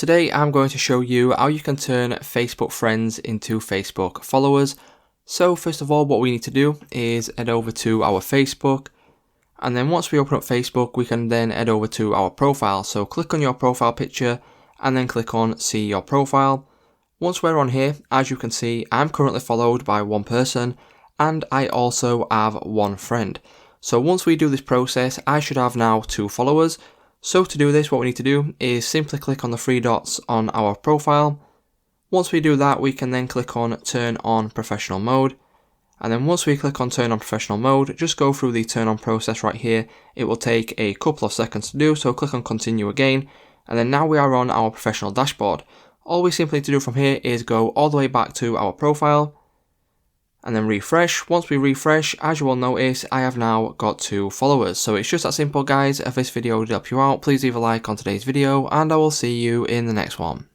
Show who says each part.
Speaker 1: Today I'm going to show you how you can turn Facebook friends into Facebook followers. So first of all, what we need to do is head over to our Facebook, and then once we open up Facebook we can then head over to our profile. So click on your profile picture and then click on see your profile. Once we're on here, as you can see, I'm currently followed by one person and I also have one friend. So once we do this process, I should have now 2 followers. So to do this, what we need to do is simply click on the 3 dots on our profile. Once we do that, we can then click on turn on professional mode. And then once we click on turn on professional mode, just go through the turn on process right here. It will take a couple of seconds to do, so click on continue again. And then now we are on our professional dashboard. All we simply need to do from here is go all the way back to our profile and then refresh. Once we refresh, as you will notice, I have now got 2 followers. So it's just that simple, guys. If this video did help you out, please leave a like on today's video and I will see you in the next one.